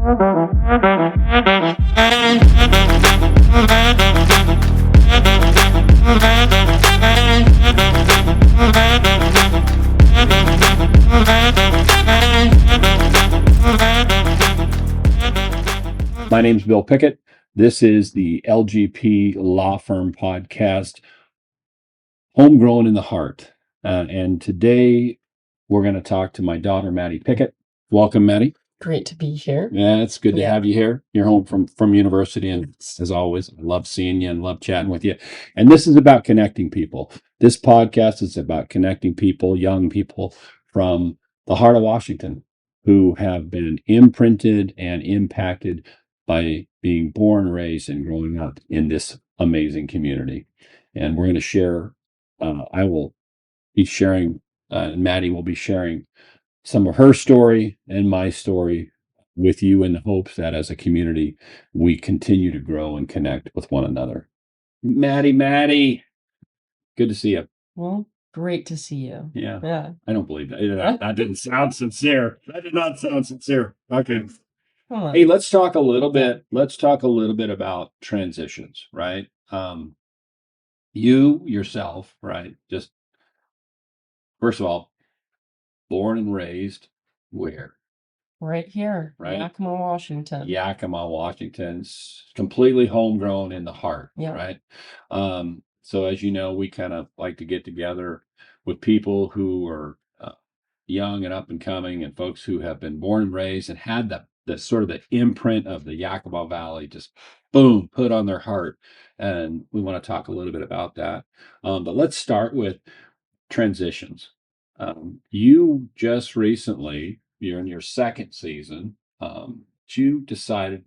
My name's Bill Pickett. This is the LGP Law Firm Podcast, Homegrown in the Heart. And today we're going to talk to my daughter, Maddie Pickett. Welcome, Maddie. Great to be here. Yeah, it's good to have you here. You're home from university, and as always, I love seeing you and love chatting with you. And this is about connecting people. This podcast is about connecting people, young people from the heart of Washington who have been imprinted and impacted by being born, raised, and growing up in this amazing community. And we're going to share, I will be sharing, and Maddie will be sharing some of her story and my story with you in the hopes that as a community, we continue to grow and connect with one another. Maddie, good to see you. Well, great to see you. Yeah. I don't believe that. That didn't sound sincere. That did not sound sincere. Okay. Come on. Hey, let's talk a little bit about transitions, right? You yourself, right? Just first of all, born and raised where? Right here, Right. Yakima, Washington. Yakima, Washington's completely homegrown in the heart, Yeah. right? So as you know, we kind of like to get together with people who are young and up and coming, and folks who have been born and raised and had the sort of the imprint of the Yakima Valley just boom put on their heart, and we want to talk a little bit about that. But let's start with transitions. You just recently, you're in your second season, you decided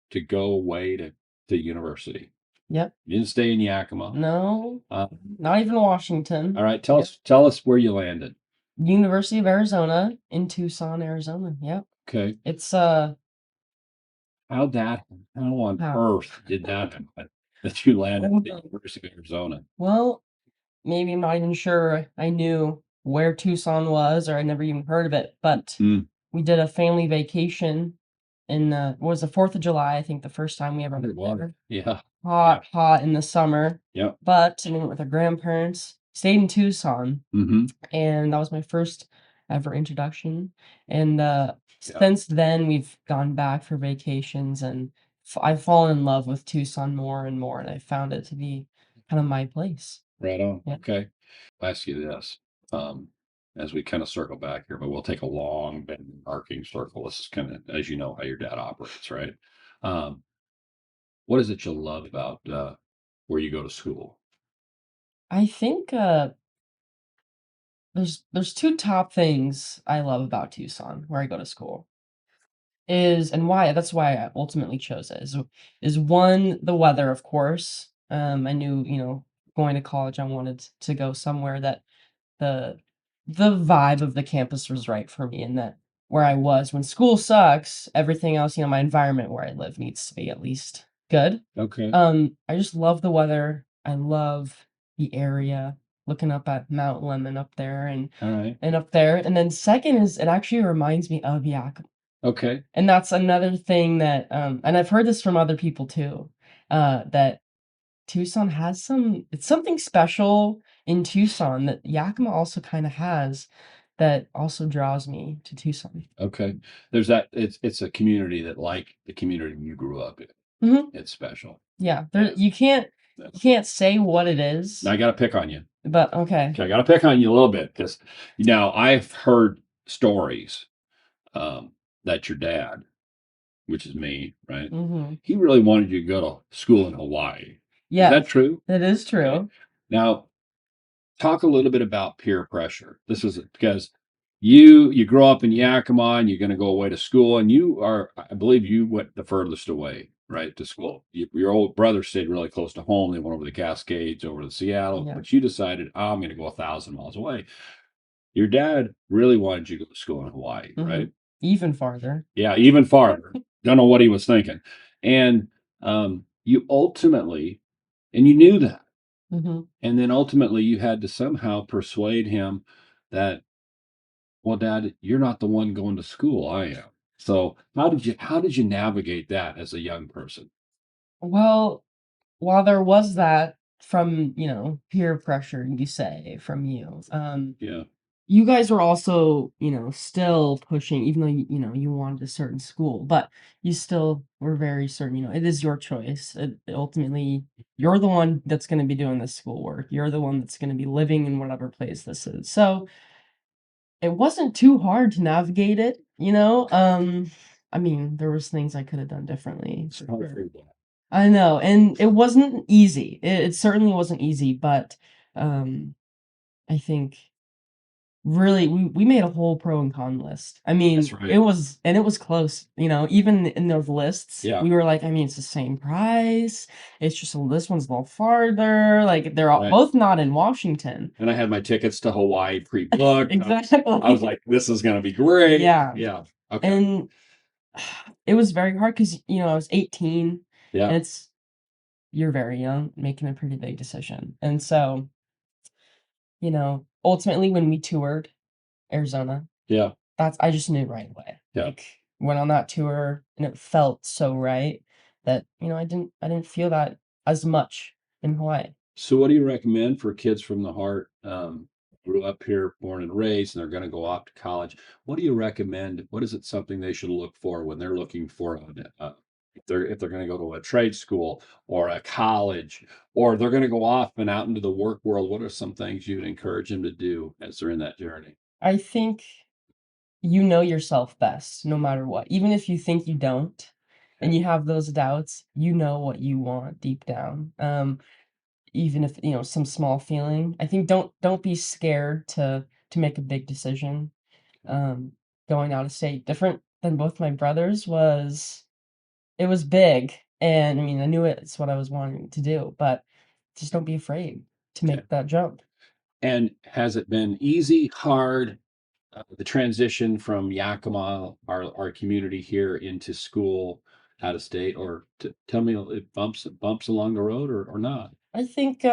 to go away to university. Yep. You didn't stay in Yakima. No, not even Washington. All right, tell us where you landed. University of Arizona in Tucson, Arizona. Yep. Okay. It's how on earth did that happen that you landed at the University of Arizona? Well, maybe I'm not even sure I knew where Tucson was, or I never even heard of it, but we did a family vacation in it was the 4th of July, I think, the first time we ever went there. Yeah. Hot in the summer. Yep. But we went with our grandparents, stayed in Tucson, and that was my first ever introduction. And since then, we've gone back for vacations, and I've fallen in love with Tucson more and more, and I found it to be kind of my place. Right on. Yeah. Okay. I'll ask you this, as we kind of circle back here, but we'll take a long bending arcing circle. This is kind of, as you know, how your dad operates, right? What is it you love about where you go to school? I think there's two top things I love about Tucson, where I go to school. That's why I ultimately chose it. Is one, the weather, of course. I knew, going to college, I wanted to go somewhere that the vibe of the campus was right for me, and that where I was when school sucks, everything else, my environment where I live needs to be at least good. Okay. I just love the weather. I love the area. Looking up at Mount Lemon up there and All right. and up there. And then second is it actually reminds me of Yakima. Okay. And that's another thing that and I've heard this from other people too, that Tucson has it's something special in Tucson that Yakima also kind of has that also draws me to Tucson. Okay. There's that it's a community that, like the community you grew up in. It's special. Yeah. You can't say what it is. Now I gotta pick on you. But okay. I gotta pick on you a little bit because I've heard stories that your dad, which is me, right? He really wanted you to go to school in Hawaii. Yeah. Is that true? That is true. Okay. Now, talk a little bit about peer pressure. This is because you grow up in Yakima and you're going to go away to school, and I believe you went the furthest away, right, to school. Your old brother stayed really close to home. They went over the Cascades, over to Seattle, but you decided, I'm going to go 1,000 miles away. Your dad really wanted you to go to school in Hawaii, right? Even farther. Yeah, even farther. Don't know what he was thinking. And you ultimately, and you knew that. And then ultimately you had to somehow persuade him that, well, Dad, you're not the one going to school, I am. So how did you navigate that as a young person? Well, while there was that from, peer pressure, you say, from you, Yeah, you guys were also, still pushing, even though you wanted a certain school, but you still were very certain, it is your choice. Ultimately, you're the one that's going to be doing this schoolwork. You're the one that's going to be living in whatever place this is. So it wasn't too hard to navigate it. I mean, there was things I could have done differently it's for hard for sure. you. I know, and it wasn't easy. It certainly wasn't easy, but um, I think really we made a whole pro and con list. I That's mean, right. it was close. Even in those lists, Yeah, we were like, I mean, it's the same price. It's just this one's a little farther. Like they're all, right. both not in Washington. And I had my tickets to Hawaii pre-booked. I was Exactly. like, this is gonna be great. Yeah, Yeah. Okay. and it was very hard because I was 18, Yeah. and you're very young, making a pretty big decision, and so. Ultimately when we toured Arizona, Yeah. I just knew right away. Yeah. Like, went on that tour and it felt so right that, I didn't feel that as much in Hawaii. So what do you recommend for kids from the heart? Grew up here, born and raised, and they're going to go off to college. What do you recommend? What is it something they should look for when they're looking for if they're going to go to a trade school or a college, or they're going to go off and out into the work world? What are some things you'd encourage them to do as they're in that journey? I think you know yourself best no matter what. Even if you think you don't and Okay. you have those doubts, you know what you want deep down. Even if, some small feeling. I think don't be scared to make a big decision. um, Going out of state. Different than both my brothers was it was big, and I mean, I knew it's what I was wanting to do, but just don't be afraid to Okay. make that jump. And has it been easy, hard, the transition from Yakima, our community here, into school out of state, or tell me if bumps along the road or not? I think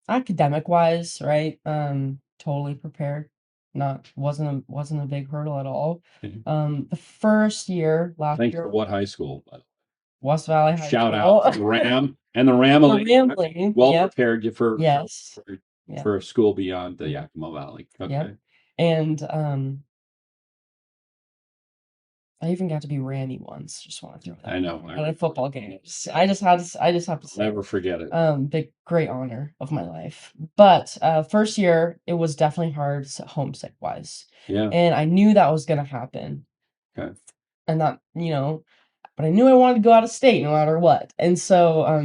academic wise, right? Totally prepared. Not wasn't a big hurdle at all. Okay. The first year, last Thanks for year, what high school? West Valley High Shout out School. to the Ram and the The Ramily. Rambling. Well Yep. prepared you Yes. Yep. for a school beyond the Mhm. Yakima Valley. Yep. Okay. And I even got to be Randy once. Just want to throw that I in know. there at a football game. I just have to say Never it. forget it. Big great honor of my life. But first year it was definitely hard homesick wise, Yeah. and I knew that was gonna happen, Okay. and that but I knew I wanted to go out of state no matter what, and so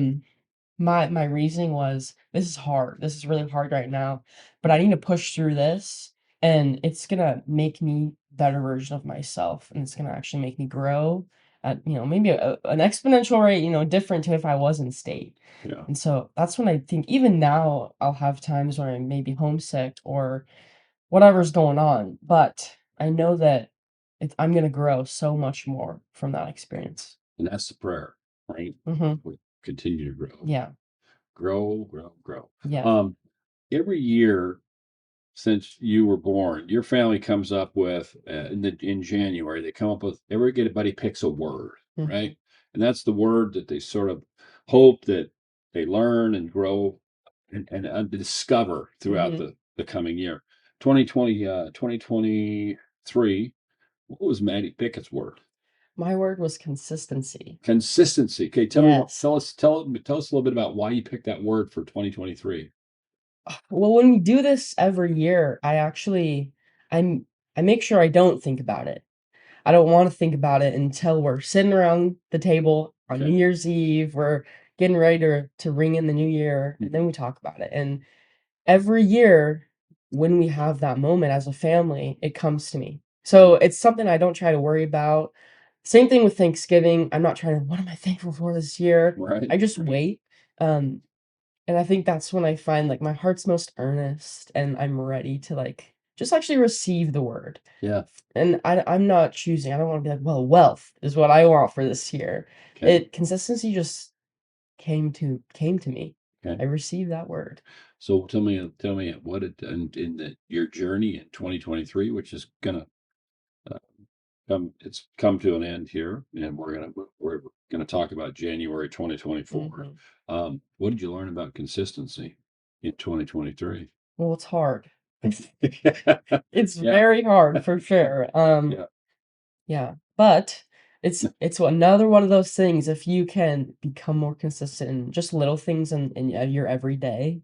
my reasoning was, "This is hard. This is really hard right now, but I need to push through this, and it's gonna make me better version of myself, and it's gonna actually make me grow at, maybe an exponential rate, different to if I was in state." Yeah. And so that's when I think even now I'll have times where I may be homesick or whatever's going on, but I know that I'm gonna grow so much more from that experience. And that's the prayer, right? Mhm. We continue to grow, Yeah. grow, grow, grow. Yeah. Um, every year since you were born, your family comes up with in January. They come up with everybody picks a word, Mhm. right? And that's the word that they sort of hope that they learn and grow and discover throughout Mhm. the coming year. 2023. What was Maddie Pickett's word? My word was consistency. Consistency. Okay, Yes. tell us a little bit about why you picked that word for 2023. Well, when we do this every year, I'm I make sure I don't think about it. I don't want to think about it until we're sitting around the table on New Okay. Year's Eve. We're getting ready to ring in the new year, and then Mhm. we talk about it. And every year, when we have that moment as a family, it comes to me. So Yeah. it's something I don't try to worry about. Same thing with Thanksgiving. I'm not trying to, what am I thankful for this year? Right. I just wait. Um, And I think that's when I find, like, my heart's most earnest and I'm ready to, like, just actually receive the word. Yeah. And I'm not choosing. I don't wanna be like, "Well, wealth is what I want for this year." Okay. Consistency just came to me. Okay. I received that word. So tell me what it in your journey in 2023, which is gonna uh, come to an end here, and we're gonna talk about January 2024. Mhm. What did you learn about consistency in 2023? Well, it's hard. It's Yeah, very hard for sure. yeah, Yeah, but it's another one of those things. If you can become more consistent in just little things in your everyday,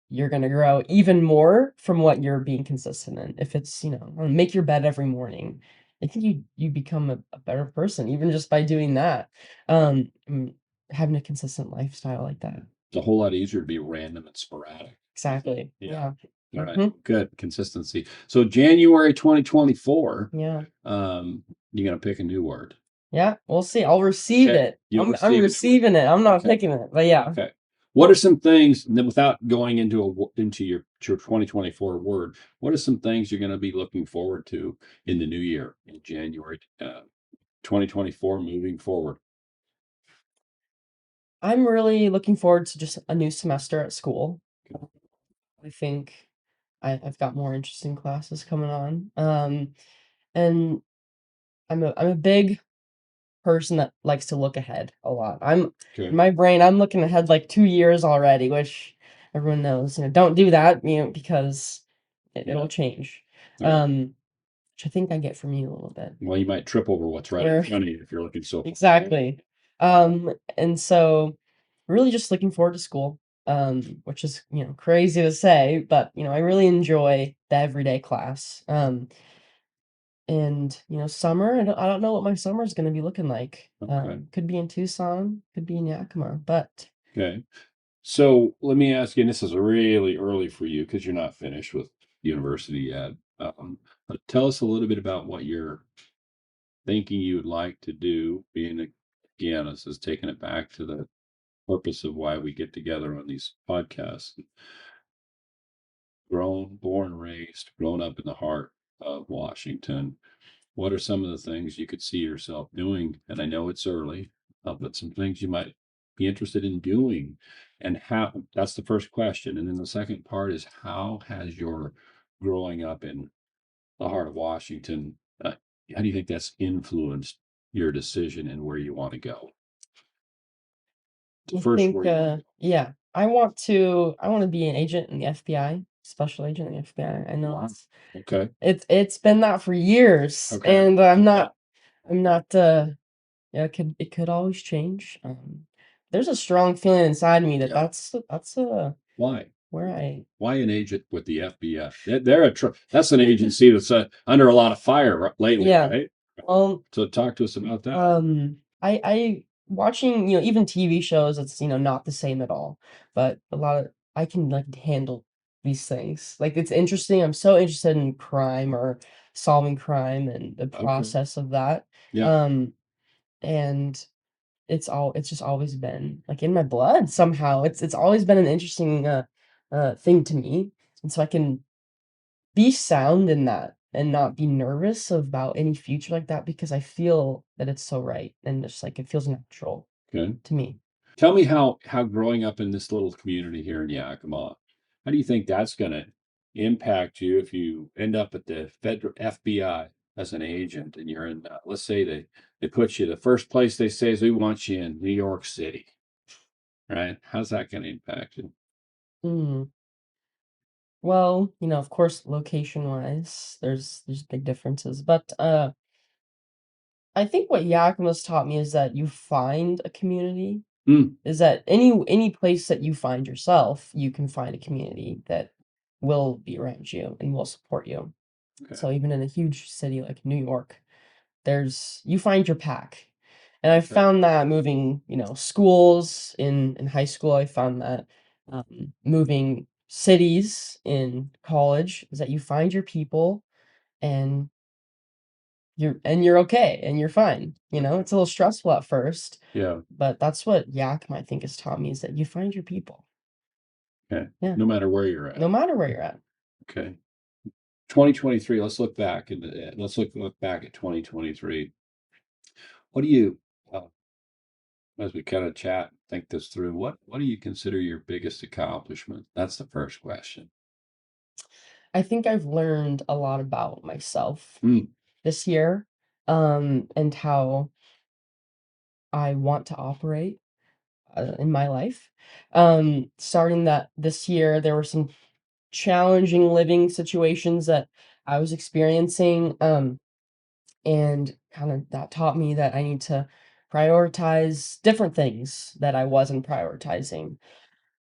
you're gonna grow even more from what you're being consistent in. If it's, make your bed every morning, I think you become a better person even just by doing that. Mm, Having a consistent lifestyle like that. it's a whole lot easier to be random and sporadic. Exactly. Yeah. Yeah. All right. Mhm. Good consistency. So January 2024, Yeah. you're gonna pick a new word. Yeah. We'll see. I'll receive Okay. it. You'll I'm receive a new word. receiving it. I'm not Okay. picking it. But yeah. Okay. What are some things that, without going into your 2024 word, what are some things you're going to be looking forward to in the new year in January 2024 moving forward? I'm really looking forward to just a new semester at school. I think I've got more interesting classes coming on. And I'm a big person that likes to look ahead a lot. In Okay. my brain, I'm looking ahead like 2 years already, which everyone knows, don't do that, because it'll Yeah. change. All right. Which I think I get from you a little bit. Well, you might trip over what's right in Where front of you if you're looking so far. exactly. And so really just looking forward to school, which is, crazy to say, but, I really enjoy the everyday class. And, summer, I don't know what my summer is gonna be looking like. Okay. Could be in Tucson, could be in Yakima, but Okay. So let me ask you, and this is really early for you because you're not finished with university yet. But tell us a little bit about what you're thinking you would like to do, being a pianist, is taking it back to the purpose of why we get together on these podcasts. Born, raised, grown up in the heart of Washington. What are some of the things you could see yourself doing? And I know it's early, but some things you might be interested in doing, and how. That's the first question. And then the second part is, how has your growing up in the heart of Washington, how do you think that's influenced your decision and where you want to go? I First, think, where you want to go. yeah, I wanna be an agent in the FBI, special agent in the FBI. I know Wow. it's Okay. it's been that for years, Okay. and Yeah. I'm not, yeah, it could always change. There's a strong feeling inside me that Yeah. that's Why? where I Why an agent with the FBI? That's an agency that's under a lot of fire lately, yeah. right? Well, So talk to us about that. I watching, even TV shows, it's, not the same at all, but a lot of I can, like, handle these things. Like, it's interesting. I'm so interested in crime or solving crime and the Okay. process of that. Yeah. Um, and it's just always been, like, in my blood somehow. It's always been an interesting, thing to me, and so I can be sound in that and not be nervous about any future like that because I feel that it's so right and just, like, it feels natural Okay. to me. Tell me how growing up in this little community here in Yakima, how do you think that's going to impact you if you end up at the federal FBI as an agent, and you're in, let's say they put you, the first place they say is, we want you in New York City, right? How's that going to impact you? Mm. Well, of course, location-wise, there's big differences, but, I think what Yakima's taught me is that you find a community, Mm, is that any place that you find yourself, you can find a community that will be around you and will support you. okay. So even in a huge city like New York, you find your pack. And I Okay. found that moving, schools in high school, I found that moving cities in college is that you find your people and you're okay and you're fine. It's a little stressful at first, Yeah. but that's what Yakima I think has taught me is that you find your people. Okay. Yeah, No matter where you're no at. matter where you're at. Okay. 2023. Let's look back, and look back at 2023. What do you, uh, as we kind of chat, think this through? What do you consider your biggest accomplishment? That's the first question. I think I've learned a lot about myself Mm, this year. and how I want to operate in my life. Starting that this year, there were some challenging living situations that I was experiencing, and kind of that taught me that I need to prioritize different things that I wasn't prioritizing.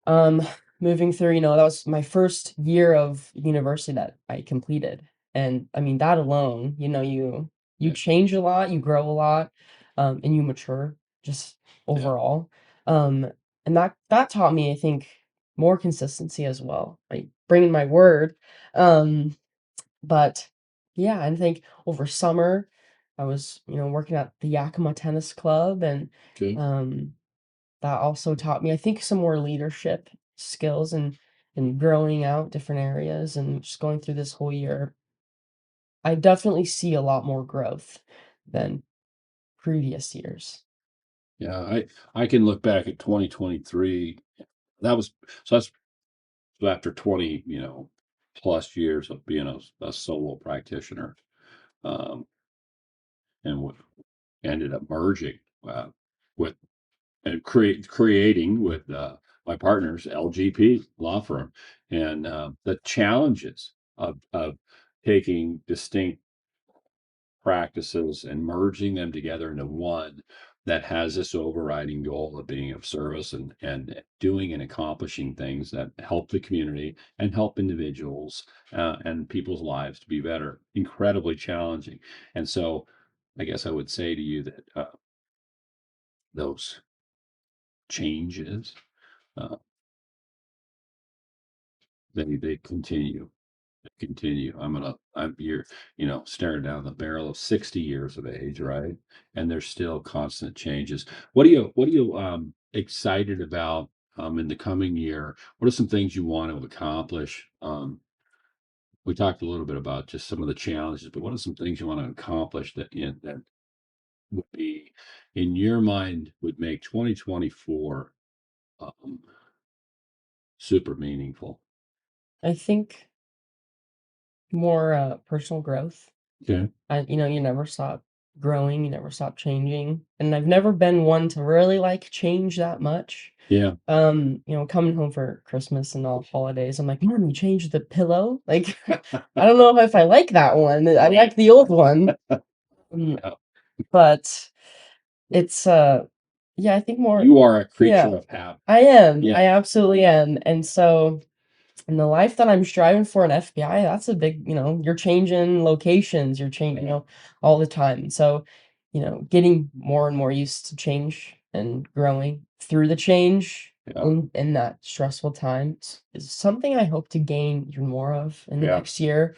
Um, moving through, that was my first year of university that I completed. And I mean, that alone, you Yeah. change a lot, you grow a lot, and you mature just Yeah. overall. Um, and that taught me, I think, more consistency as well. Like bringing my word. Um, but yeah, I think over summer I was, working at the Yakima Tennis Club, and Okay. um that also taught me, I think, some more leadership skills and growing out different areas, and just going through this whole year, I definitely see a lot more growth than previous years. Yeah. I can look back at 2023. That was that's after 20, plus years of being a solo practitioner. Um, and ended up merging with and creating with my partner's LGP law firm, and the challenges of taking distinct practices and merging them together into one that has this overriding goal of being of service and doing and accomplishing things that help the community and help individuals and people's lives to be better. Incredibly challenging. And so I guess I would say to you that those changes, uh, they continue. You're, staring down the barrel of 60 years of age, right? And there's still constant changes. What are you excited about in the coming year? What are some things you want to accomplish? We talked a little bit about just some of the challenges, but what are some things you want to accomplish that would be, in your mind, would make 2024 um, super meaningful? I think more personal growth. Okay. You never stop growing, you never stop changing, and I've never been one to really like change that much. Yeah. Coming home for Christmas and all holidays, I'm like, "Mom, you changed the pillow?" Like, I don't know if I like that one. I like the old one. Mm, Yeah. but it's, yeah, I think more. You are a Yeah, creature of habit. I am. Yeah. I absolutely am. And so in the life that I'm striving for in FBI, that's a big, you're changing locations, you're changing, all the time. So, getting more and more used to change and growing through the change Yeah. in that stressful time is something I hope to gain even more of in the Yeah. next year.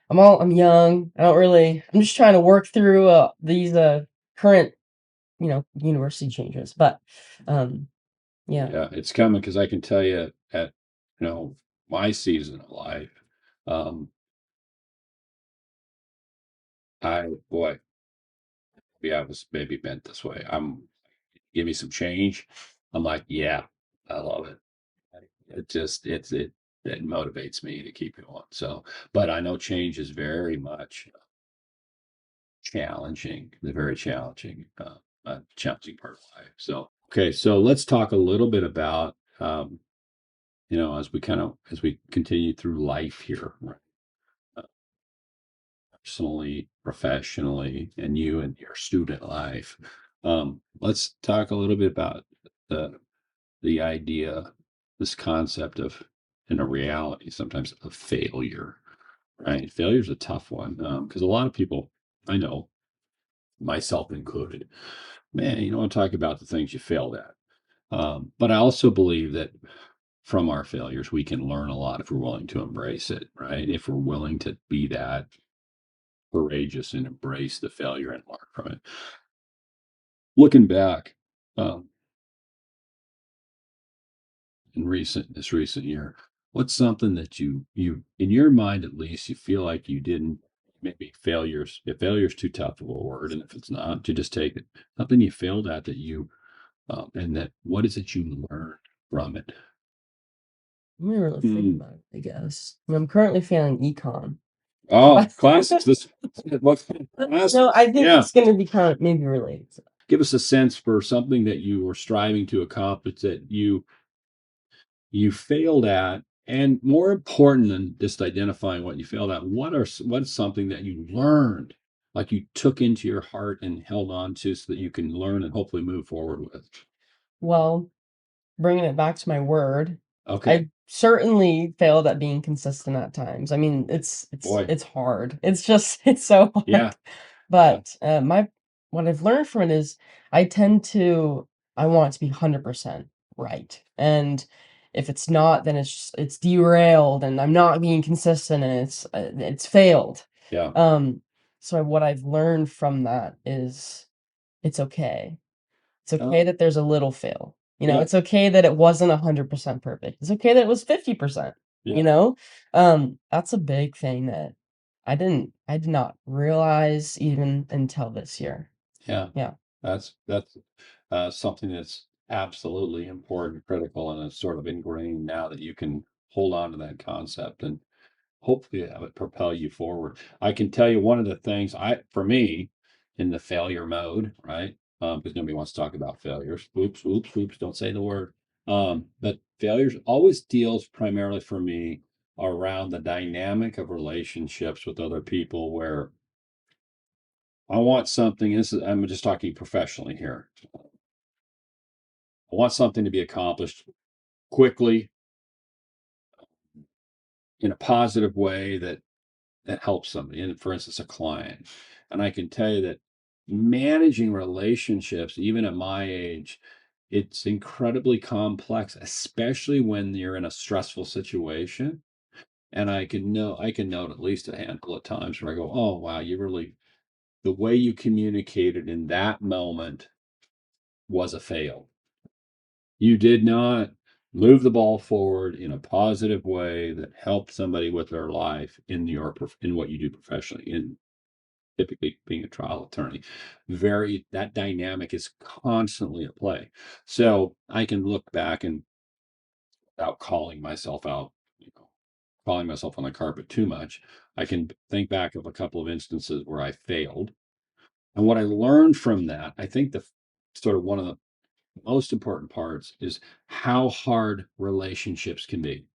I'm young. I'm just trying to work through these current, university changes. But yeah. Yeah. It's coming because I can tell you at, you know, my season of life, um, boy, yeah, I was maybe bent this way. Give me some change. I'm like, yeah, I love it. It motivates me to keep going. So, but I know change is very much challenging, the very challenging part of life. So, okay, so let's talk a little bit about, as we continue through life here, right? uh, Personally, professionally, and you and your student life. Let's talk a little bit about the the idea, this concept of, and a reality sometimes of failure, right? Failure is a tough one because a lot of people I know, myself included, man, you don't want to talk about the things you failed at. But I also believe that from our failures, we can learn a lot if we're willing to embrace it, right? If we're willing to be that courageous and embrace the failure and learn from it. Looking back, um, in this recent year, what's something that you in your mind at least you feel like you didn't, maybe failures, if failure's too tough of a word, and if it's not, to just take it, something you failed at that you and that what is it you learned from it? Let me really think Mm, about it, I guess. I'm currently failing econ. Oh, classics. What classics? No, I think Yeah. it's going to be kind of maybe related. Give us a sense for something that you were striving to accomplish that you failed at, and more important than just identifying what you failed at, what's something that you learned, like you took into your heart and held on to, so that you can learn and hopefully move forward with. Well, bringing it back to my word, Okay. I certainly failed at being consistent at times. I mean, Boy. it's hard. It's just it's so hard. Yeah. But my what I've learned from it is I tend to I want it to be 100% right. And if it's not, then it's derailed and I'm not being consistent and it's failed. Yeah. So what I've learned from that is it's okay. It's Oh, okay that there's a little fail. You know, yeah. it's okay that it wasn't 100% perfect. It's okay that it was 50%, Yeah. you know? That's a big thing that I did not realize even until this year. Yeah. Yeah. That's something that's absolutely important, critical, and it's sort of ingrained now that you can hold on to that concept and hopefully have it propel you forward. I can tell you one of the things for me, in the failure mode, right? Because nobody wants to talk about failures. Oops, oops, oops, don't say the word. But failures always deals primarily for me around the dynamic of relationships with other people, where I want something. I'm just talking professionally here. I want something to be accomplished quickly, in a positive way that helps somebody, and for instance, a client. And I can tell you that managing relationships, even at my age, it's incredibly complex, especially when you're in a stressful situation. And I can note at least a handful of times where I go, oh wow, the way you communicated in that moment was a fail. You did not move the ball forward in a positive way that helped somebody with their life in what you do professionally, in typically being a trial attorney. That dynamic is constantly at play. So I can look back, and without calling myself out, calling myself on the carpet too much, I can think back of a couple of instances where I failed. And what I learned from that, I think the sort of one of the most important parts is how hard relationships can be,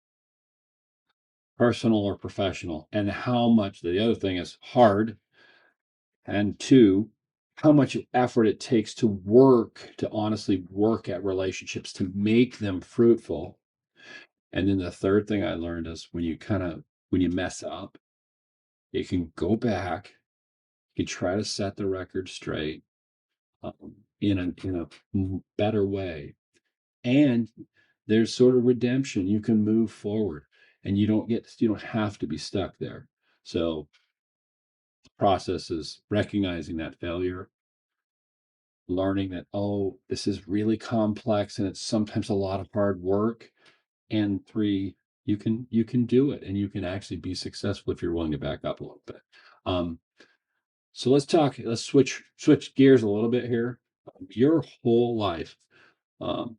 personal or professional, and how much the other thing is hard, and two, how much effort it takes to honestly work at relationships to make them fruitful. And then the third thing I learned is when you mess up, you can go back, you can try to set the record straight, in a better way. And there's sort of redemption. You can move forward, and you don't have to be stuck there. So the process is recognizing that failure, learning that, oh, this is really complex and it's sometimes a lot of hard work. And three, you can do it, and you can actually be successful if you're willing to back up a little bit. Um, so let's switch gears a little bit here. Your whole life, um,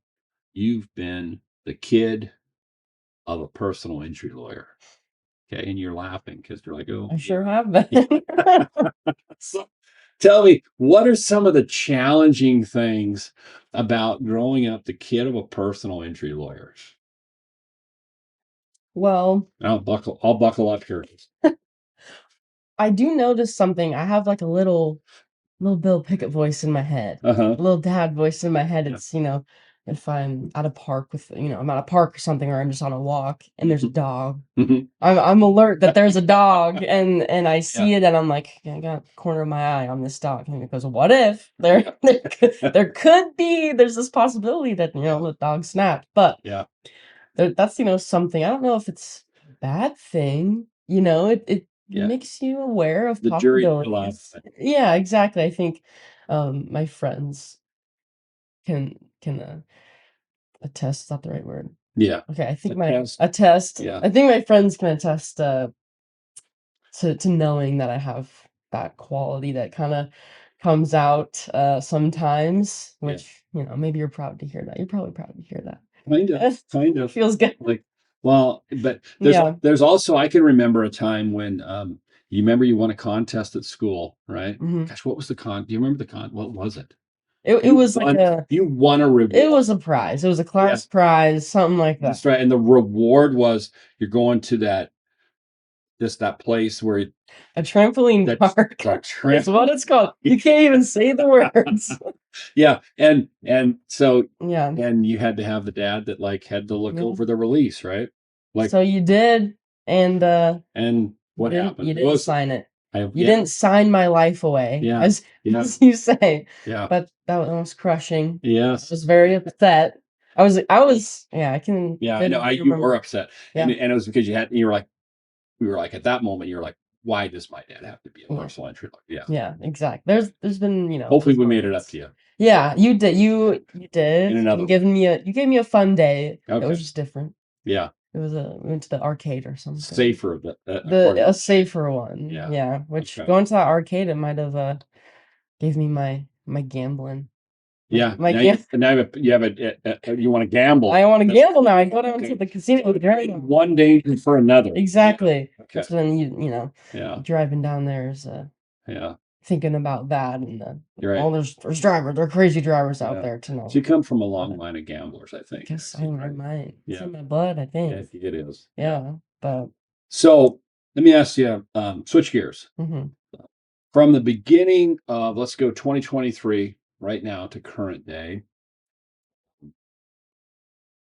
you've been the kid of a personal injury lawyer. Okay. And you're laughing because you're like, oh, I sure yeah. have been. So tell me, what are some of the challenging things about growing up the kid of a personal injury lawyer? Well, I'll buckle up here. I do notice something. I have like a little Bill Pickett voice in my head, Uh-huh. a little dad voice in my head. Yeah. It's, if I'm at a park I'm at a park or something, or I'm just on a walk and there's a dog. Mhm. I'm alert that there's a dog, and I Yeah. see it, and I'm like, I got the corner of my eye on this dog, and it goes, what if there's this possibility that the dog snapped, but Yeah. that's something. I don't know if it's a bad thing. It Yeah. makes you aware of The jury's still out. possibilities. Yeah, exactly. I think my friends can attest. Is not the right word. Yeah. Okay, I think Attest. Yeah. I think my friends can attest to knowing that I have that quality that kind of comes out sometimes, Yeah. which maybe you're proud to hear that. You're probably proud to hear that. Kind of. Feels good. Like, well, but Yeah. there's also, I can remember a time when You remember you won a contest at school, right? Mhm. Gosh, what was the con? Do you remember the con? What was it? It You was like won. You won a it reward. was a prize. It was a Yeah, class prize, something like that. that's right. And the reward was you're going to that place where A trampoline that park is what it's called. You can't even say the words. Yeah, and so Yeah. and you had to have the dad that like had to look Yeah. over the release, right? Like, So you did, and and what happened? you It didn't was sign it. You yeah, didn't sign my life away, yeah, as yeah, as you say. yeah, But that was crushing. I yes, was very upset. Yeah, I can yeah. I know. vividly You were remember. upset, Yeah. and it was because you were like, we were like at that moment, you were like, why does my dad have to be a Yeah. personal entry? Like, yeah. Yeah, exactly. There's been, Hopefully, those we made it up moments. to you Yeah, you did. You in did. another. You gave me a fun day. It was Okay. just different. Yeah. We went to the arcade or something. Safer, according A to safer one. yeah. Yeah, which Okay. going to that arcade, it might have gave me my gambling. Yeah. My Now gam you have you want to gamble. I want to That's gamble now. I go down okay. to the casino with grandma. One danger for another. Exactly. Okay. So then Yeah. driving down there is Yeah. thinking about that and You're right. oh, there's drivers, there are crazy drivers out Yeah. there to So know. you come from a long But line of gamblers, I think. guess See, I right? might. It's Yeah. in my blood, I Yeah, think. I think it is. Yeah, but So let me ask you, switch gears. mhm. From the beginning of, let's go 2023 right now to current day,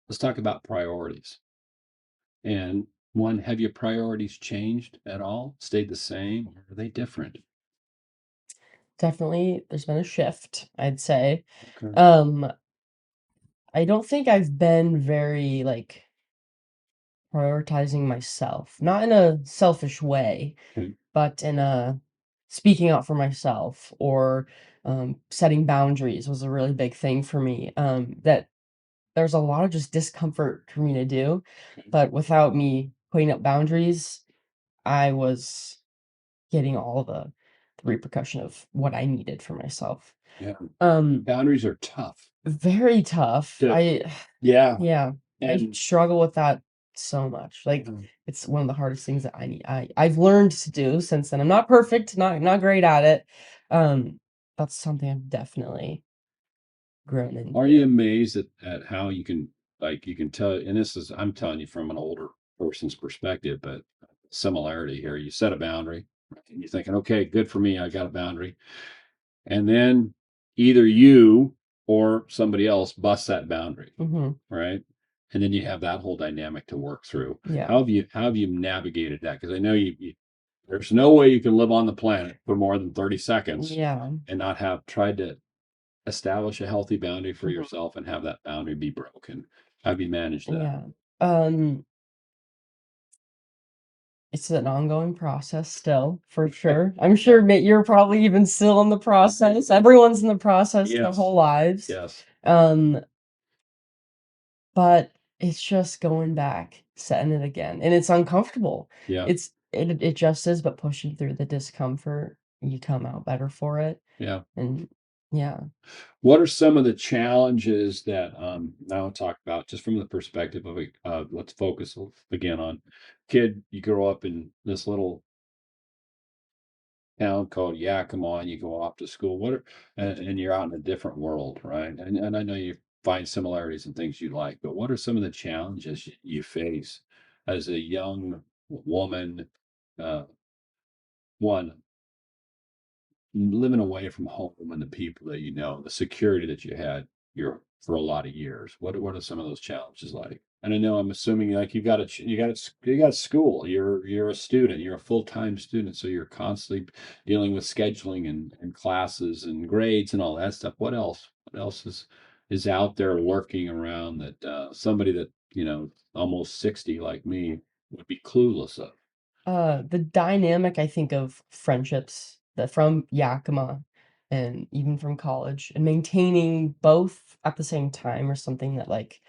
let's talk about priorities. And one, have your priorities changed at all? Stayed the same? Or are they different? Definitely there's been a shift, I'd say. Okay. I don't think I've been very like prioritizing myself, not in a selfish way, Okay. but in a speaking out for myself or setting boundaries was a really big thing for me. That there's a lot of just discomfort for me to do, but without me putting up boundaries, I was getting all the repercussion of what I needed for myself. Yeah. Um, Boundaries are tough. Very tough. Yeah. Yeah, I And struggle with that so much. Like, um, it's one of the hardest things that I've learned to do since then. I'm not perfect, not great at it. Um, that's something I've definitely grown are you into. amazed at how you can, like, you can tell, and this is, I'm telling you from an older person's perspective, but similarity here. You set a boundary, and you're thinking, okay, good for me, I got a boundary. And then either you or somebody else busts that boundary, Hmm. right? And then you have that whole dynamic to work through. Yeah, How have you navigated that? Because I know there's no way you can live on the planet for more than 30 seconds yeah. and not have tried to establish a healthy boundary for Mhm. yourself and have that boundary be broken. How have you managed that? Yeah. Um, it's an ongoing process still, for sure. I'm sure you're probably even still in the process. Everyone's in the process their Yes. whole lives. Yes. Um, But it's just going back, setting it again, and it's uncomfortable. Yeah. It just is, but pushing through the discomfort, you come out better for it, Yeah. and yeah. What are some of the challenges that now I'll talk about just from the perspective of let's focus again on kid. You grow up in this little town called Yakima, and you go off to school. And you're out in a different world, right? And I know you find similarities and things you like, but what are some of the challenges you face as a young woman? Uh, one, living away from home and the people that you know, the security that you had your for a lot of years. What are some of those challenges like? And I know I'm assuming like you got school. You're a student. You're a full-time student, so you're constantly dealing with scheduling and classes and grades and all that stuff. What else? What else is out there lurking around that somebody that almost 60 like me would be clueless of? The dynamic, I think, of friendships that from Yakima and even from college and maintaining both at the same time or something that, like,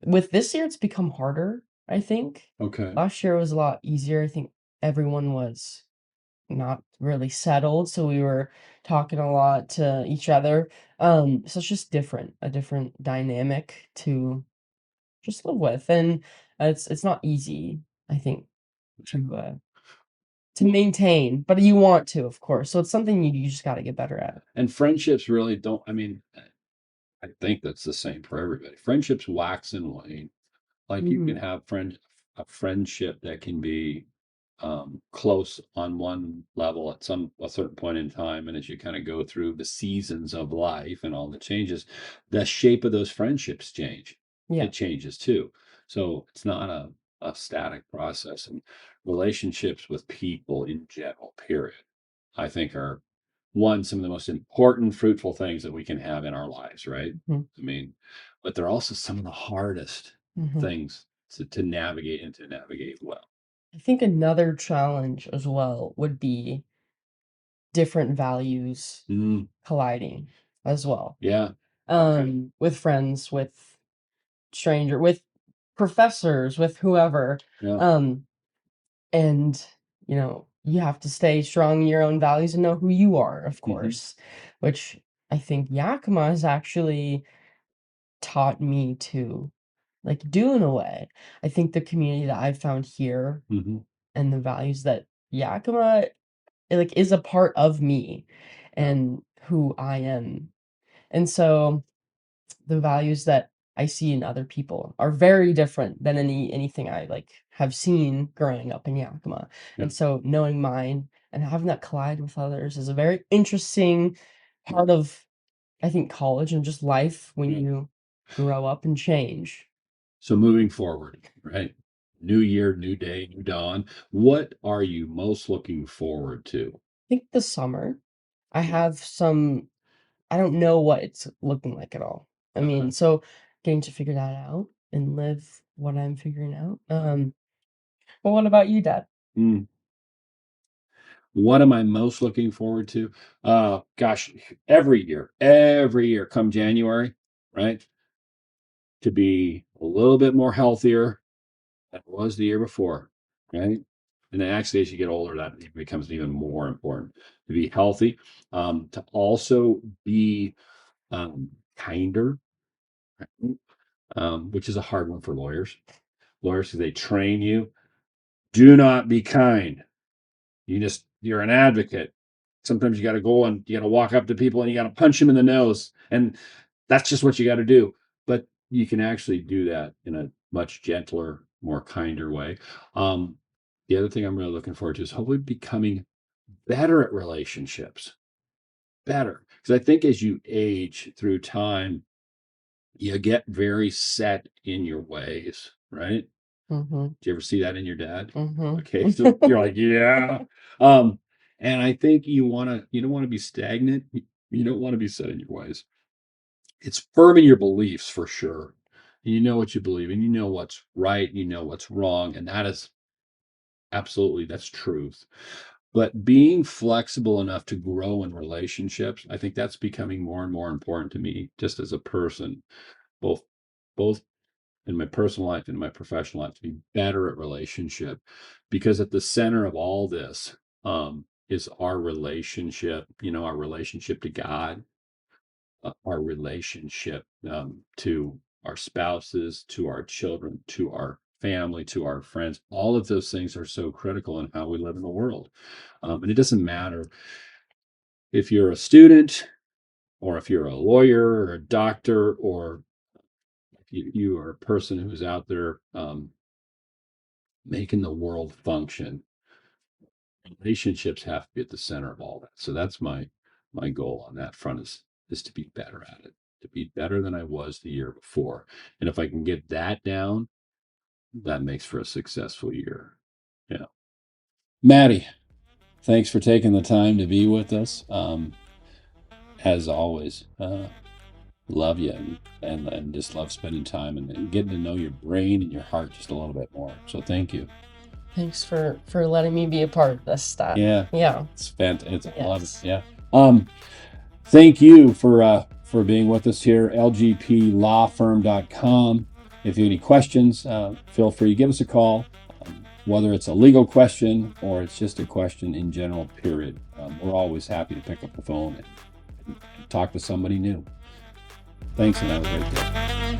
with this year, it's become harder, I think. Okay. Last year was a lot easier. I think everyone was not really settled, so we were talking a lot to each other. So it's just different, a different dynamic to just live with, and it's not easy, I think, to to maintain, but you want to, of course. So it's something you just got to get better at. And friendships really don't, I mean, I think that's the same for everybody. Friendships wax and wane. Like you can Mhm. have a friendship that can be close on one level at a certain point in time, and as you kind of go through the seasons of life and all the changes, the shape of those friendships change. Yeah. It changes too. So it's not a static process. And relationships with people in general, period, I think are some of the most important, fruitful things that we can have in our lives, right? Mhm. I mean, but they're also some of the hardest Mhm. things to navigate and to navigate well. I think another challenge as well would be different values Mm, colliding as well. yeah. Okay. With friends, with with professors, with whoever. Yeah. Um, and you have to stay strong in your own values and know who you are, of Hmm. course, which I think Yakima has actually taught me to like do in a way. I think the community that I've found here Hmm. and the values that Yakima like is a part of me Yeah. and who I am. And so the values that I see in other people are very different than anything I like have seen growing up in Yakima. Yeah. And so knowing mine and having that collide with others is a very interesting part of I think college and just life when Yeah. you grow up and change. So moving forward, right? New year, new day, new dawn. What are you most looking forward to? I think the summer I Yeah. have some I don't know what it's looking like at all. I mean, Okay. so getting to figure that out and live what I'm figuring out. But what about you, Dad? Mm. What am I most looking forward to? Gosh, every year come January, right? To be a little bit more healthier than it was the year before, right? And then actually, as you get older, that becomes even more important to be healthy, to also be kinder, right? Which is a hard one for lawyers. Lawyers, they train you, do not be kind. You're an advocate. Sometimes you got to go and you got to walk up to people and you got to punch them in the nose. And that's just what you got to do. But you can actually do that in a much gentler, more kinder way. Um, the other thing I'm really looking forward to is hopefully becoming better at relationships, better. Because I think as you age through time, you get very set in your ways, right? Mhm. Do you ever see that in your dad? Mhm. Okay, so you're like, yeah. Um, and I think you don't want to be stagnant. You don't want to be set in your ways. It's firm in your beliefs for sure. You know what you believe, and you know what's right, you know what's wrong, and that is absolutely that's truth. But being flexible enough to grow in relationships, I think that's becoming more and more important to me, just as a person, both both in my personal life and in my professional life, to be better at relationship, because at the center of all this is our relationship, our relationship to God, our relationship to our spouses, to our children, to our family, to our friends. All of those things are so critical in how we live in the world. And it doesn't matter if you're a student or if you're a lawyer or a doctor, or if you are a person who's out there making the world function. Relationships have to be at the center of all that. So that's my goal on that front is to be better at it, to be better than I was the year before. And if I can get that down, that makes for a successful year. Yeah. Maddie, thanks for taking the time to be with us. As always, love you and just love spending time and getting to know your brain and your heart just a little bit more. So thank you. Thanks for letting me be a part of this, Dad. Yeah. Yeah. It's fantastic. I love it. Yes. Yeah. Thank you for being with us here, lgplawfirm.com. If you have any questions, feel free to give us a call, whether it's a legal question or it's just a question in general, period. We're always happy to pick up the phone and talk to somebody new. Thanks and have a great day.